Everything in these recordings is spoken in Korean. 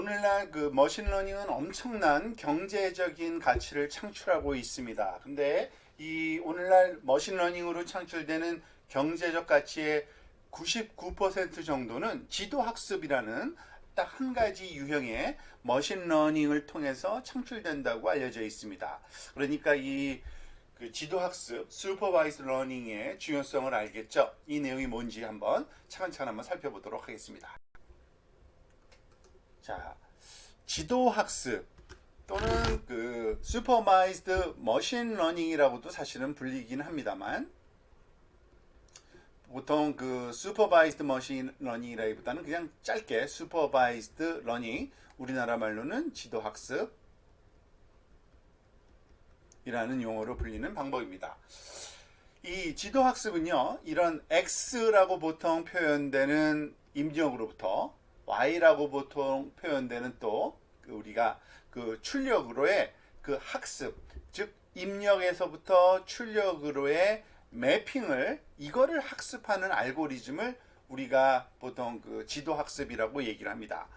오늘날 그 머신러닝은 엄청난 경제적인 가치를 창출하고 있습니다. 근데 이 오늘날 머신러닝으로 창출되는 경제적 가치의 99% 정도는 지도학습이라는 딱 한 가지 유형의 머신러닝을 통해서 창출된다고 알려져 있습니다. 그러니까 이 그 지도학습, 슈퍼바이즈 러닝의 중요성을 알겠죠? 이 내용이 뭔지 한번 차근차근 한번 살펴보도록 하겠습니다. 자, 지도학습 또는 그 슈퍼바이즈드 머신 러닝이라고도 사실은 불리긴 합니다만, 보통 그 슈퍼바이즈드 머신 러닝이라기보다는 그냥 짧게 슈퍼바이즈드 러닝, 우리나라 말로는 지도학습 이라는 용어로 불리는 방법입니다. 이 지도학습은요, 이런 X라고 보통 표현되는 입력으로부터 Y라고 보통 표현되는 또 우리가 그 출력으로의 그 학습, 즉 입력에서부터 출력으로의 매핑을, 이거를 학습하는 알고리즘을 우리가 보통 그 지도학습이라고 얘기를 합니다.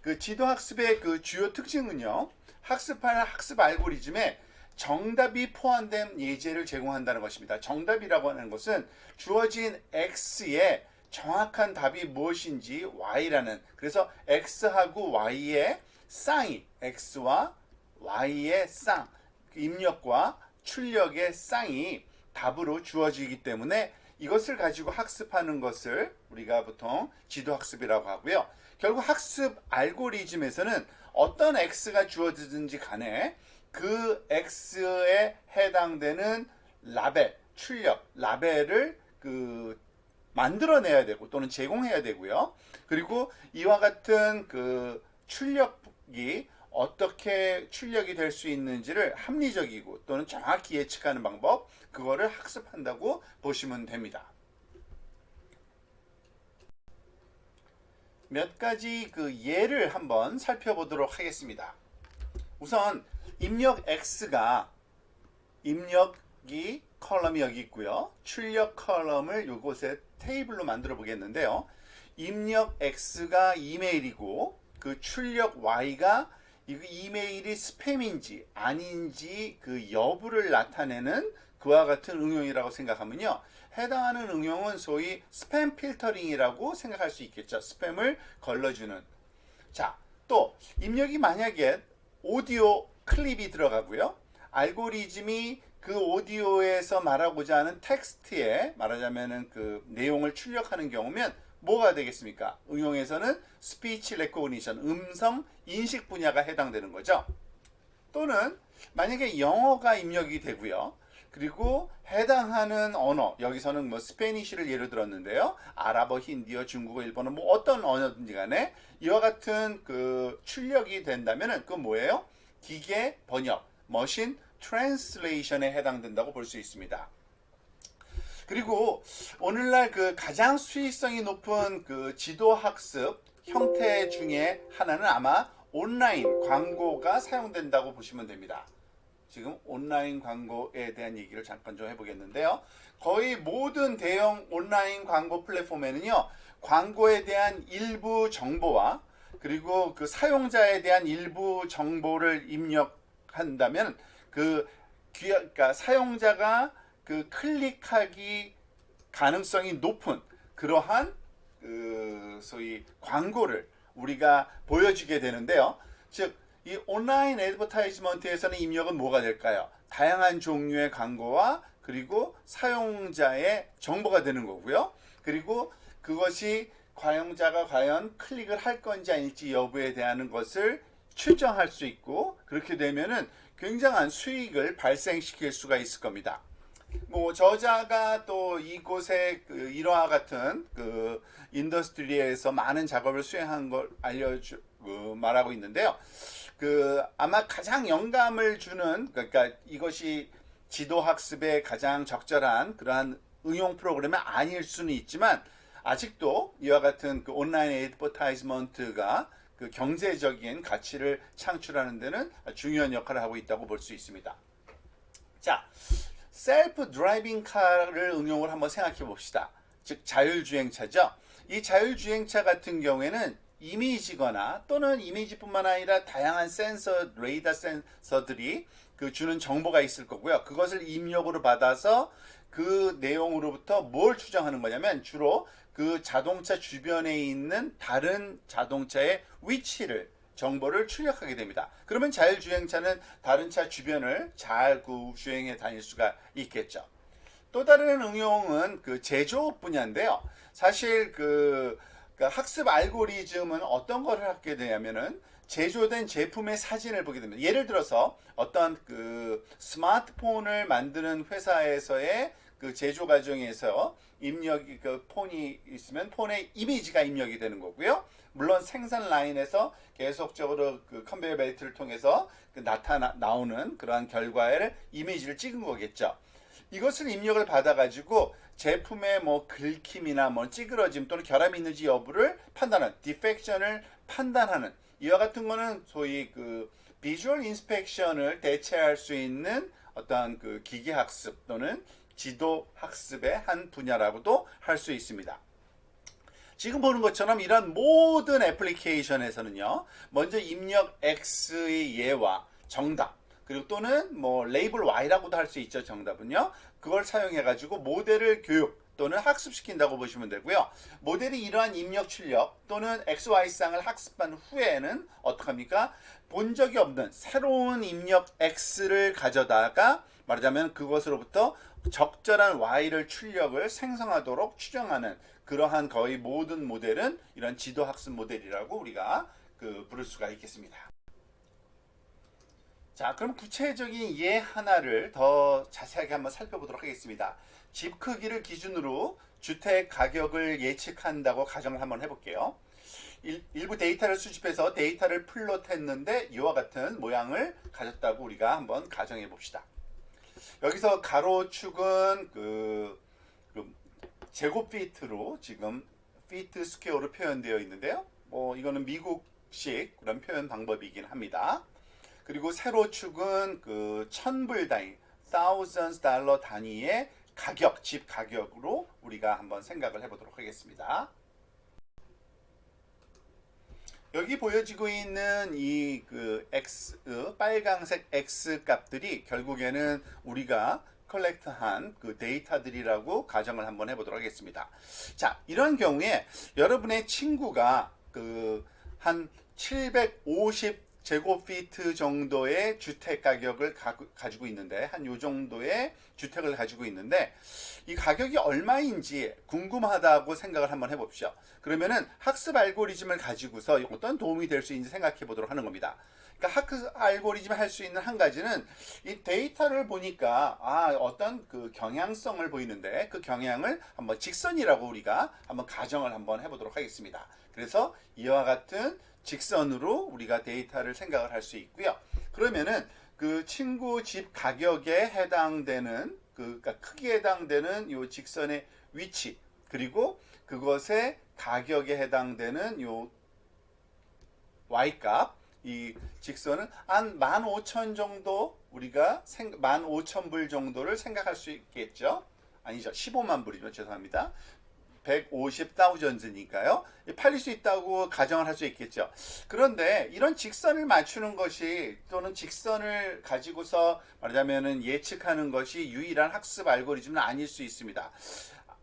그 지도학습의 그 주요 특징은요, 학습할 학습 알고리즘에 정답이 포함된 예제를 제공한다는 것입니다. 정답이라고 하는 것은 주어진 X의 정확한 답이 무엇인지 Y라는, 그래서 X하고 Y의 쌍이, X와 Y의 쌍, 입력과 출력의 쌍이 답으로 주어지기 때문에 이것을 가지고 학습하는 것을 우리가 보통 지도학습이라고 하고요. 결국 학습 알고리즘에서는 어떤 X가 주어지든지 간에 그 X에 해당되는 라벨, 출력, 라벨을 그 만들어내야 되고 또는 제공해야 되고요. 그리고 이와 같은 그 출력이 어떻게 출력이 될 수 있는지를 합리적이고 또는 정확히 예측하는 방법, 그거를 학습한다고 보시면 됩니다. 몇 가지 그 예를 한번 살펴보도록 하겠습니다. 우선 입력 X가, 입력이 컬럼이 여기 있고요. 출력 컬럼을 이곳에 테이블로 만들어 보겠는데요. 입력 X가 이메일이고 그 출력 Y가 이 이메일이 스팸인지 아닌지 그 여부를 나타내는 그와 같은 응용이라고 생각하면요, 해당하는 응용은 소위 스팸 필터링이라고 생각할 수 있겠죠. 스팸을 걸러주는. 자, 또 입력이 만약에 오디오 클립이 들어가고요, 알고리즘이 그 오디오에서 말하고자 하는 텍스트에 말하자면은 그 내용을 출력하는 경우면 뭐가 되겠습니까? 응용에서는 스피치 레코그니션, 음성 인식 분야가 해당되는 거죠. 또는 만약에 영어가 입력이 되고요, 그리고 해당하는 언어, 여기서는 뭐 스페니쉬를 예로 들었는데요, 아랍어, 힌디어, 중국어, 일본어, 뭐 어떤 언어든지 간에 이와 같은 그 출력이 된다면은 그 뭐예요? 기계 번역, 머신 트랜슬레이션에 해당된다고 볼 수 있습니다. 그리고 오늘날 그 가장 수익성이 높은 그 지도 학습 형태 중에 하나는 아마 온라인 광고가 사용된다고 보시면 됩니다. 지금 온라인 광고에 대한 얘기를 잠깐 좀 해보겠는데요. 거의 모든 대형 온라인 광고 플랫폼에는요, 광고에 대한 일부 정보와 그리고 그 사용자에 대한 일부 정보를 입력한다면 그러니까 사용자가 그 클릭하기 가능성이 높은 그러한 그 소위 광고를 우리가 보여주게 되는데요. 즉, 이 온라인 애드버타이즈먼트에서는 입력은 뭐가 될까요? 다양한 종류의 광고와 그리고 사용자의 정보가 되는 거고요. 그리고 그것이 사용자가 과연 클릭을 할 건지 아닐지 여부에 대한 것을 추정할 수 있고, 그렇게 되면은 굉장한 수익을 발생시킬 수가 있을 겁니다. 뭐 저자가 또 이곳에 그 이러한 같은 그 인더스트리에서 많은 작업을 수행한 걸 말하고 있는데요. 그 아마 가장 영감을 주는, 그러니까 이것이 지도 학습에 가장 적절한 그러한 응용 프로그램은 아닐 수는 있지만, 아직도 이와 같은 그 온라인 애드버타이즈먼트가 그 경제적인 가치를 창출하는 데는 중요한 역할을 하고 있다고 볼 수 있습니다. 자, 셀프 드라이빙 카를 응용을 한번 생각해 봅시다. 즉 자율주행차죠. 이 자율주행차 같은 경우에는 이미지거나 또는 이미지뿐만 아니라 다양한 센서, 레이더 센서들이 그 주는 정보가 있을 거고요. 그것을 입력으로 받아서 그 내용으로부터 뭘 추정하는 거냐면 주로 그 자동차 주변에 있는 다른 자동차의 위치를 정보를 출력하게 됩니다. 그러면 자율주행차는 다른 차 주변을 잘 주행해 다닐 수가 있겠죠. 또 다른 응용은 그 제조업 분야인데요. 사실 그 학습 알고리즘은 어떤 걸 하게 되냐면은 제조된 제품의 사진을 보게 됩니다. 예를 들어서 어떤 그 스마트폰을 만드는 회사에서의 그 제조 과정에서 입력이 그 폰이 있으면 폰에 이미지가 입력이 되는 거고요. 물론 생산 라인에서 계속적으로 그 컨베이어 벨트를 통해서 그 나오는 그러한 결과를 이미지를 찍은 거겠죠. 이것을 입력을 받아가지고 제품의 뭐 긁힘이나 뭐 찌그러짐 또는 결함이 있는지 여부를 판단하는 디펙션을 판단하는 이와 같은 거는 소위 그 비주얼 인스펙션을 대체할 수 있는 어떤 그 기계 학습 또는 지도 학습의 한 분야라고도 할 수 있습니다. 지금 보는 것처럼 이런 모든 애플리케이션에서는요, 먼저 입력 X의 예와 정답, 그리고 또는 뭐 레이블 Y라고도 할 수 있죠, 정답은요. 그걸 사용해 가지고 모델을 교육 또는 학습시킨다고 보시면 되고요. 모델이 이러한 입력 출력 또는 XY상을 학습한 후에는 어떡합니까? 본 적이 없는 새로운 입력 X를 가져다가 말하자면 그것으로부터 적절한 Y를 출력을 생성하도록 추정하는 그러한 거의 모든 모델은 이런 지도학습 모델이라고 우리가 부를 수가 있겠습니다. 자, 그럼 구체적인 예 하나를 더 자세하게 한번 살펴보도록 하겠습니다. 집 크기를 기준으로 주택 가격을 예측한다고 가정을 한번 해볼게요. 일부 데이터를 수집해서 데이터를 플롯했는데 이와 같은 모양을 가졌다고 우리가 한번 가정해 봅시다. 여기서 가로축은 그 제곱피트로 지금 피트 스퀘어로 표현되어 있는데요. 뭐 이거는 미국식 그런 표현 방법이긴 합니다. 그리고 세로축은 그 천불 단위, thousands 달러 단위의 가격, 집 가격으로 우리가 한번 생각을 해보도록 하겠습니다. 여기 보여지고 있는 이 그 X, 빨강색 X 값들이 결국에는 우리가 컬렉트한 그 데이터들이라고 가정을 한번 해보도록 하겠습니다. 자, 이런 경우에 여러분의 친구가 그 한 750 제곱피트 정도의 주택 가격을 가지고 있는데 한 요 정도의 주택을 가지고 있는데 이 가격이 얼마인지 궁금하다고 생각을 한번 해봅시오. 그러면은 학습 알고리즘을 가지고서 어떤 도움이 될 수 있는지 생각해 보도록 하는 겁니다. 그러니까 학습 알고리즘을 할 수 있는 한 가지는 이 데이터를 보니까 어떤 그 경향성을 보이는데 그 경향을 한번 직선이라고 우리가 한번 가정을 한번 해보도록 하겠습니다. 그래서 이와 같은 직선으로 우리가 데이터를 생각을 할 수 있고요. 그러면은 그 친구 집 가격에 해당되는 그러니까 크기에 해당되는 요 직선의 위치 그리고 그것의 가격에 해당되는 요 y값 이 직선은 한 15,000 정도 우리가 15,000불 정도를 생각할 수 있겠죠. 아니죠. 15만 불이죠. 죄송합니다. 150,000니까요. 팔릴 수 있다고 가정을 할 수 있겠죠. 그런데 이런 직선을 맞추는 것이 또는 직선을 가지고서 말하자면은 예측하는 것이 유일한 학습 알고리즘은 아닐 수 있습니다.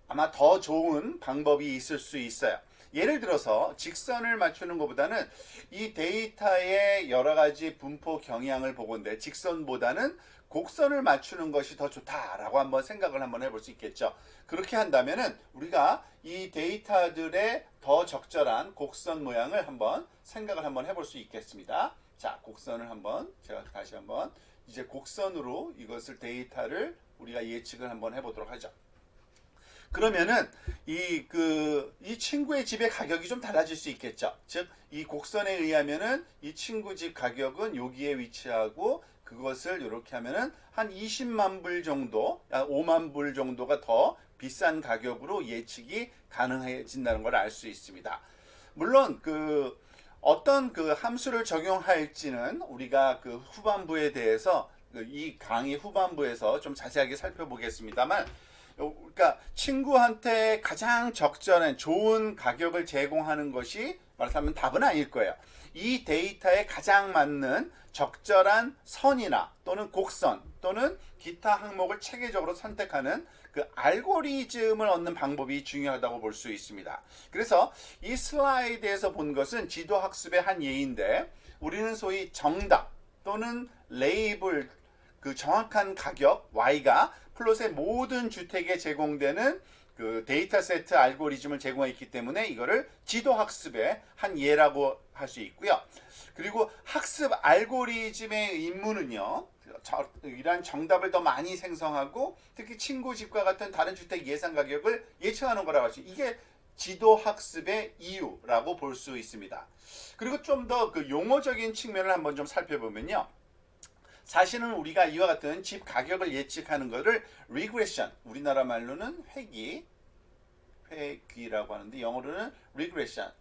아마 더 좋은 방법이 있을 수 있어요. 예를 들어서 직선을 맞추는 것보다는 이 데이터의 여러 가지 분포 경향을 보건대 직선보다는 곡선을 맞추는 것이 더 좋다라고 한번 생각을 한번 해볼 수 있겠죠. 그렇게 한다면은 우리가 이 데이터들의 더 적절한 곡선 모양을 한번 생각을 한번 해볼 수 있겠습니다. 자, 곡선을 한번 제가 다시 한번 이제 곡선으로 이것을 데이터를 우리가 예측을 한번 해보도록 하죠. 그러면은 이 친구의 집의 가격이 좀 달라질 수 있겠죠. 즉, 이 곡선에 의하면은 이 친구 집 가격은 여기에 위치하고 그것을 이렇게 하면은 한 20만 불 정도, 5만 불 정도가 더 비싼 가격으로 예측이 가능해진다는 걸 알 수 있습니다. 물론 어떤 그 함수를 적용할지는 우리가 그 후반부에 대해서 이 강의 후반부에서 좀 자세하게 살펴보겠습니다만 그러니까 친구한테 가장 적절한 좋은 가격을 제공하는 것이 말하자면 답은 아닐 거예요. 이 데이터에 가장 맞는 적절한 선이나 또는 곡선 또는 기타 항목을 체계적으로 선택하는 그 알고리즘을 얻는 방법이 중요하다고 볼 수 있습니다. 그래서 이 슬라이드에서 본 것은 지도학습의 한 예인데, 우리는 소위 정답 또는 레이블, 그 정확한 가격 Y가 플롯의 모든 주택에 제공되는 그 데이터 세트 알고리즘을 제공했기 때문에 이거를 지도학습의 한 예라고 할 수 있고요. 그리고 학습 알고리즘의 임무는요, 이러한 정답을 더 많이 생성하고 특히 친구 집과 같은 다른 주택 예상 가격을 예측하는 거라고 할 수 있어요. 이게 지도학습의 이유라고 볼 수 있습니다. 그리고 좀 더 그 용어적인 측면을 한번 좀 살펴보면요, 사실은 우리가 이와 같은 집 가격을 예측하는 것을 regression, 우리나라 말로는 회귀라고 하는데 영어로는 regression,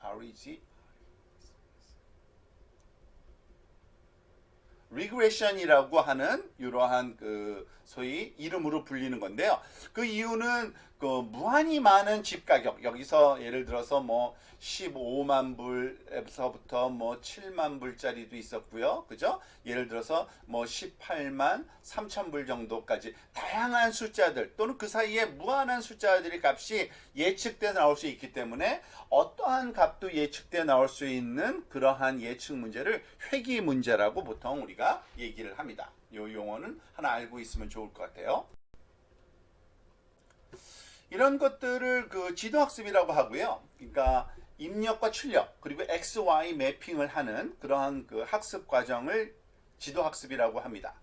regression이라고 하는 이러한 그 소위 이름으로 불리는 건데요. 그 이유는 그 무한히 많은 집 가격, 여기서 예를 들어서 뭐 15만 불에서부터 뭐 7만 불짜리도 있었고요. 그죠? 예를 들어서 뭐 18만 3천 불 정도까지 다양한 숫자들 또는 그 사이에 무한한 숫자들의 값이 예측돼 나올 수 있기 때문에 어떠한 값도 예측돼 나올 수 있는 그러한 예측 문제를 회귀 문제라고 보통 우리가 얘기를 합니다. 이 용어는 하나 알고 있으면 좋을 것 같아요. 이런 것들을 그 지도학습이라고 하고요. 그러니까 입력과 출력 그리고 X, Y 매핑을 하는 그러한 그 학습 과정을 지도학습이라고 합니다.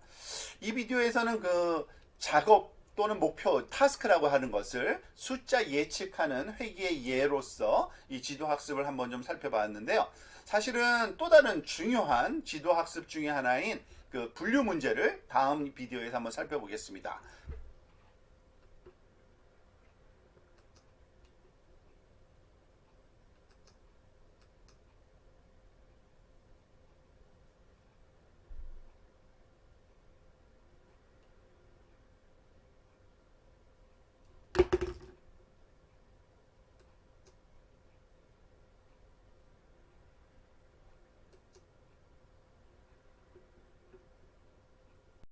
이 비디오에서는 그 작업 또는 목표, 타스크라고 하는 것을 숫자 예측하는 회계의 예로서 이 지도학습을 한번 좀 살펴봤는데요. 사실은 또 다른 중요한 지도학습 중에 하나인 그 분류 문제를 다음 비디오에서 한번 살펴보겠습니다.